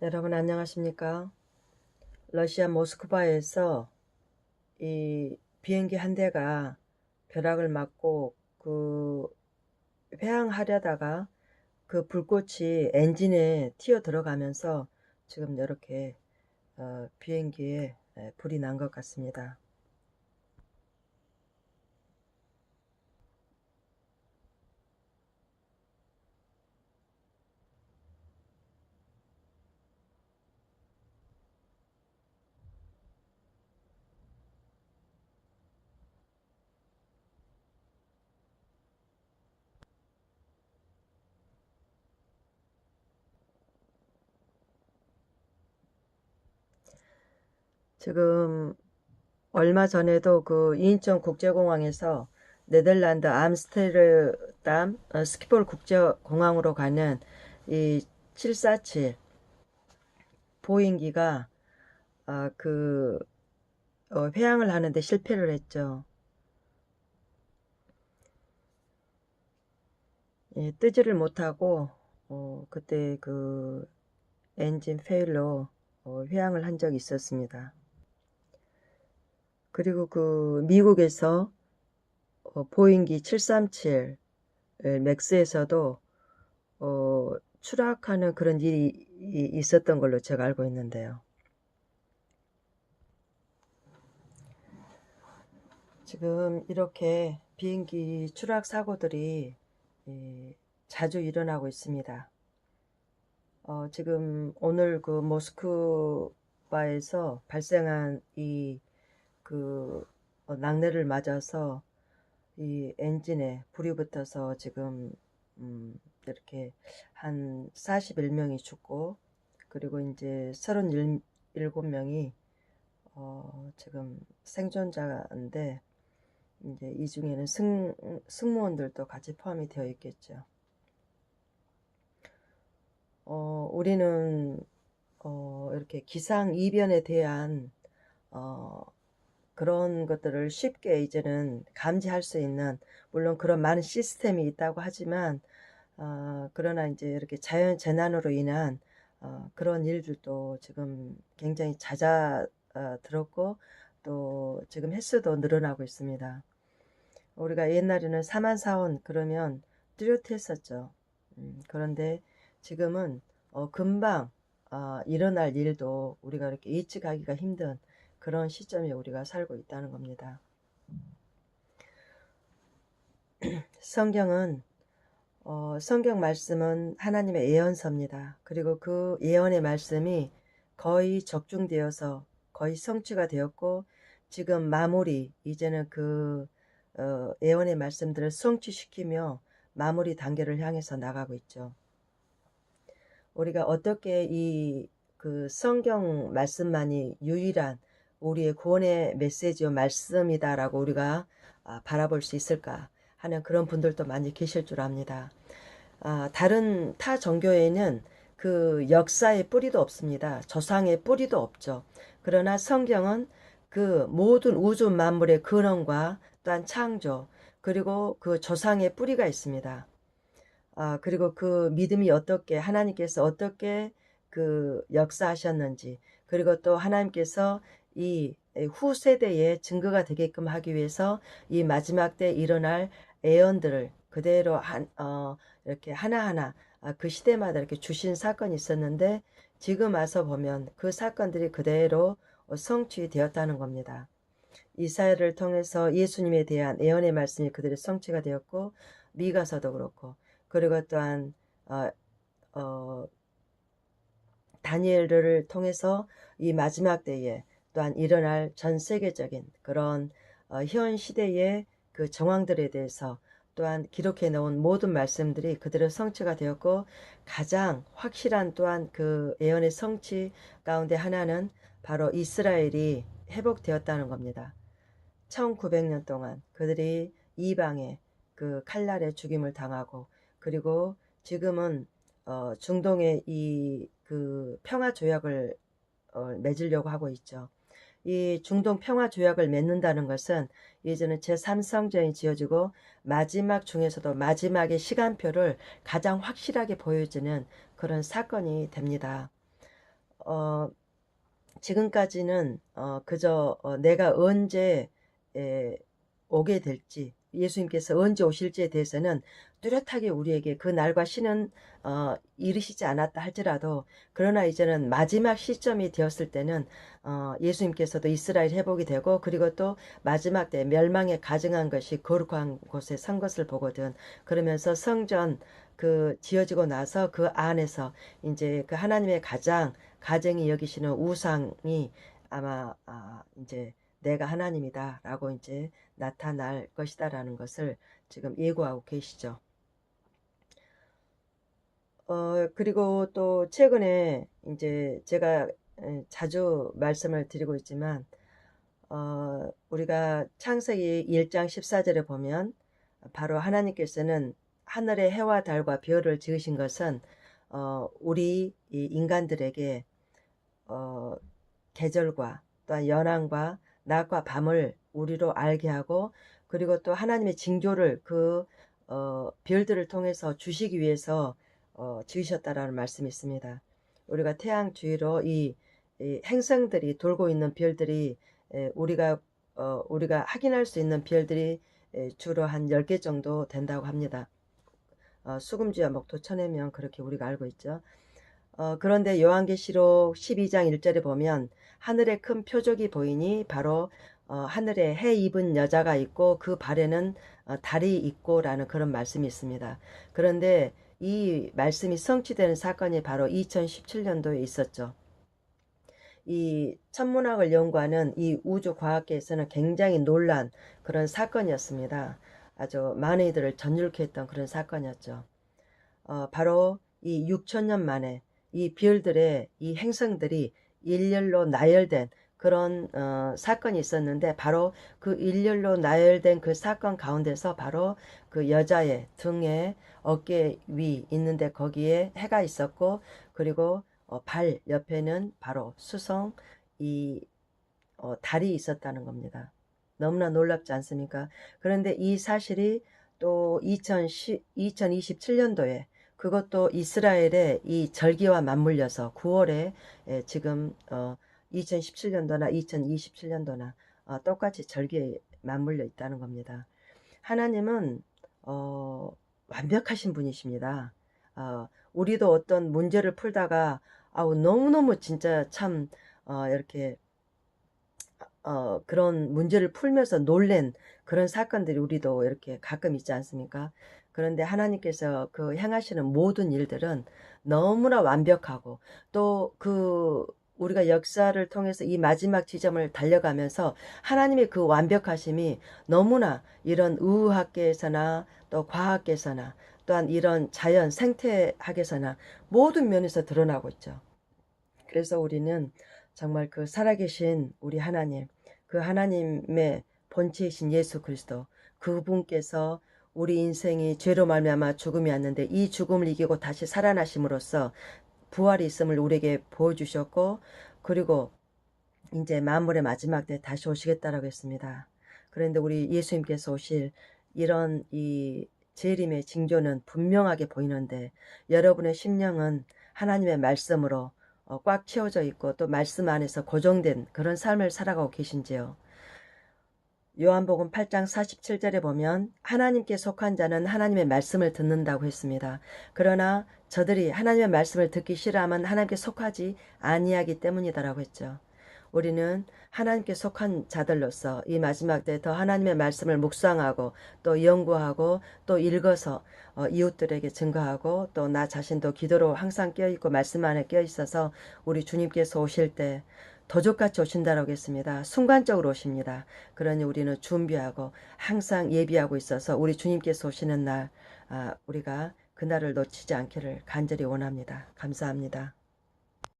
여러분 안녕하십니까? 러시아 모스크바에서 이 비행기 한 대가 벼락을 맞고 회항하려다가 그 불꽃이 엔진에 튀어 들어가면서 지금 이렇게 비행기에 불이 난 것 같습니다. 지금 얼마 전에도 그 인천 국제공항에서 네덜란드 암스테르담 스키폴 국제공항으로 가는 이 747 보잉기가 아, 그 회항을 하는데 실패를 했죠. 예, 뜨지를 못하고 그때 그 엔진 페일로 회항을 한 적이 있었습니다. 그리고 그 미국에서 보잉기 737 맥스에서도 추락하는 그런 일이 있었던 걸로 제가 알고 있는데요. 지금 이렇게 비행기 추락 사고들이 자주 일어나고 있습니다. 지금 오늘 그 모스크바에서 발생한 낙뢰를 맞아서 이 엔진에 불이 붙어서 지금 이렇게 한 41명이 죽고, 그리고 이제 37명이 지금 생존자인데, 이제 이 중에는 승무원들도 같이 포함이 되어 있겠죠. 우리는 이렇게 기상 이변에 대한 그런 것들을 쉽게 이제는 감지할 수 있는, 물론 그런 많은 시스템이 있다고 하지만 그러나 이제 이렇게 자연 재난으로 인한 그런 일들도 지금 굉장히 잦아들었고, 또 지금 횟수도 늘어나고 있습니다. 우리가 옛날에는 사만사원 그러면 뚜렷했었죠. 그런데 지금은 금방 일어날 일도 우리가 이렇게 예측하기가 힘든 그런 시점에 우리가 살고 있다는 겁니다. 성경은 성경 말씀은 하나님의 예언서입니다. 그리고 그 예언의 말씀이 거의 적중되어서 거의 성취가 되었고, 지금 마무리, 이제는 예언의 말씀들을 성취시키며 마무리 단계를 향해서 나가고 있죠. 우리가 어떻게 그 성경 말씀만이 유일한 우리의 구원의 메시지와 말씀이다라고 우리가 바라볼 수 있을까 하는 그런 분들도 많이 계실 줄 압니다. 다른 타 종교에는 그 역사의 뿌리도 없습니다. 조상의 뿌리도 없죠. 그러나 성경은 그 모든 우주 만물의 근원과 또한 창조, 그리고 그 조상의 뿌리가 있습니다. 그리고 그 믿음이 어떻게, 하나님께서 어떻게 그 역사하셨는지, 그리고 또 하나님께서 이 후세대에 증거가 되게끔 하기 위해서 이 마지막 때 일어날 예언들을 그대로 이렇게 하나하나 그 시대마다 이렇게 주신 사건이 있었는데, 지금 와서 보면 그 사건들이 그대로 성취되었다는 겁니다. 이사야를 통해서 예수님에 대한 예언의 말씀이 그대로 성취가 되었고, 미가서도 그렇고, 그리고 또한 어, 어, 다니엘을 통해서 이 마지막 때에 또한 일어날 전 세계적인 그런 현 시대의 그 정황들에 대해서 또한 기록해 놓은 모든 말씀들이 그대로 성취가 되었고, 가장 확실한 또한 그 예언의 성취 가운데 하나는 바로 이스라엘이 회복되었다는 겁니다. 1900년 동안 그들이 이방의 그 칼날에 죽임을 당하고, 그리고 지금은 중동의 이 그 평화 조약을 맺으려고 하고 있죠. 이 중동 평화 조약을 맺는다는 것은 이제는 제3성전이 지어지고 마지막 중에서도 마지막의 시간표를 가장 확실하게 보여주는 그런 사건이 됩니다. 어, 지금까지는 그저 내가 언제 오게 될지, 예수님께서 언제 오실지에 대해서는 뚜렷하게 우리에게 그 날과 시는 이르시지 않았다 할지라도, 그러나 이제는 마지막 시점이 되었을 때는 예수님께서도 이스라엘 회복이 되고, 그리고 또 마지막 때 멸망에 가증한 것이 거룩한 곳에 선 것을 보거든. 그러면서 성전 그 지어지고 나서 그 안에서 이제 그 하나님의 가정이 여기시는 우상이 아마 이제 내가 하나님이다 라고 이제 나타날 것이다 라는 것을 지금 예고하고 계시죠. 그리고 또 최근에 이제 제가 자주 말씀을 드리고 있지만, 우리가 창세기 1장 14절에 보면 바로 하나님께서는 하늘의 해와 달과 별을 지으신 것은 우리 이 인간들에게 계절과 또한 연한과 낮과 밤을 우리로 알게 하고, 그리고 또 하나님의 징조를 그 별들을 통해서 주시기 위해서 지으셨다라는 말씀이 있습니다. 우리가 태양 주위로 이 행성들이 돌고 있는 별들이 우리가 확인할 수 있는 별들이 주로 한 10개 정도 된다고 합니다. 수금주와 목토 천해명, 그렇게 우리가 알고 있죠. 그런데 요한계시록 12장 1절에 보면 하늘에 큰 표적이 보이니 바로 하늘에 해 입은 여자가 있고 그 발에는 달이 있고 라는 그런 말씀이 있습니다. 그런데 이 말씀이 성취되는 사건이 바로 2017년도에 있었죠. 이 천문학을 연구하는 이 우주과학계에서는 굉장히 놀란 그런 사건이었습니다. 아주 많은 이들을 전율케 했던 그런 사건이었죠. 바로 이 6천년 만에 이 별들의 이 행성들이 일렬로 나열된 그런 사건이 있었는데, 바로 그 일렬로 나열된 그 사건 가운데서 바로 그 여자의 등에 어깨 위 있는데 거기에 해가 있었고, 그리고 발 옆에는 바로 수성 이 달이 있었다는 겁니다. 너무나 놀랍지 않습니까? 그런데 이 사실이 또 2027년도에 그것도 이스라엘의 이 절기와 맞물려서 9월에 지금 2017년도나 2027년도나 똑같이 절기에 맞물려 있다는 겁니다. 하나님은 완벽하신 분이십니다. 우리도 어떤 문제를 풀다가 너무너무 진짜 참 이렇게 그런 문제를 풀면서 놀란 그런 사건들이 우리도 이렇게 가끔 있지 않습니까? 그런데 하나님께서 그 행하시는 모든 일들은 너무나 완벽하고, 또 그 우리가 역사를 통해서 이 마지막 지점을 달려가면서 하나님의 그 완벽하심이 너무나 이런 의학계에서나 또 과학계에서나 또한 이런 자연 생태학에서나 모든 면에서 드러나고 있죠. 그래서 우리는 정말 그 살아계신 우리 하나님, 그 하나님의 본체이신 예수 그리스도, 그분께서 우리 인생이 죄로 말미암아 죽음이 왔는데 이 죽음을 이기고 다시 살아나심으로써 부활이 있음을 우리에게 보여주셨고, 그리고 이제 만물의 마지막 때 다시 오시겠다라고 했습니다. 그런데 우리 예수님께서 오실 이런 이 재림의 징조는 분명하게 보이는데, 여러분의 심령은 하나님의 말씀으로 꽉 채워져 있고 또 말씀 안에서 고정된 그런 삶을 살아가고 계신지요? 요한복음 8장 47절에 보면 하나님께 속한 자는 하나님의 말씀을 듣는다고 했습니다. 그러나 저들이 하나님의 말씀을 듣기 싫어하면 하나님께 속하지 아니하기 때문이다라고 했죠. 우리는 하나님께 속한 자들로서 이 마지막 때 더 하나님의 말씀을 묵상하고 또 연구하고 또 읽어서 이웃들에게 증거하고, 또 나 자신도 기도로 항상 깨어있고 말씀 안에 깨어있어서 우리 주님께서 오실 때 도적같이 오신다라고 했습니다. 순간적으로 오십니다. 그러니 우리는 준비하고 항상 예비하고 있어서 우리 주님께서 오시는 날 우리가 그날을 놓치지 않기를 간절히 원합니다. 감사합니다.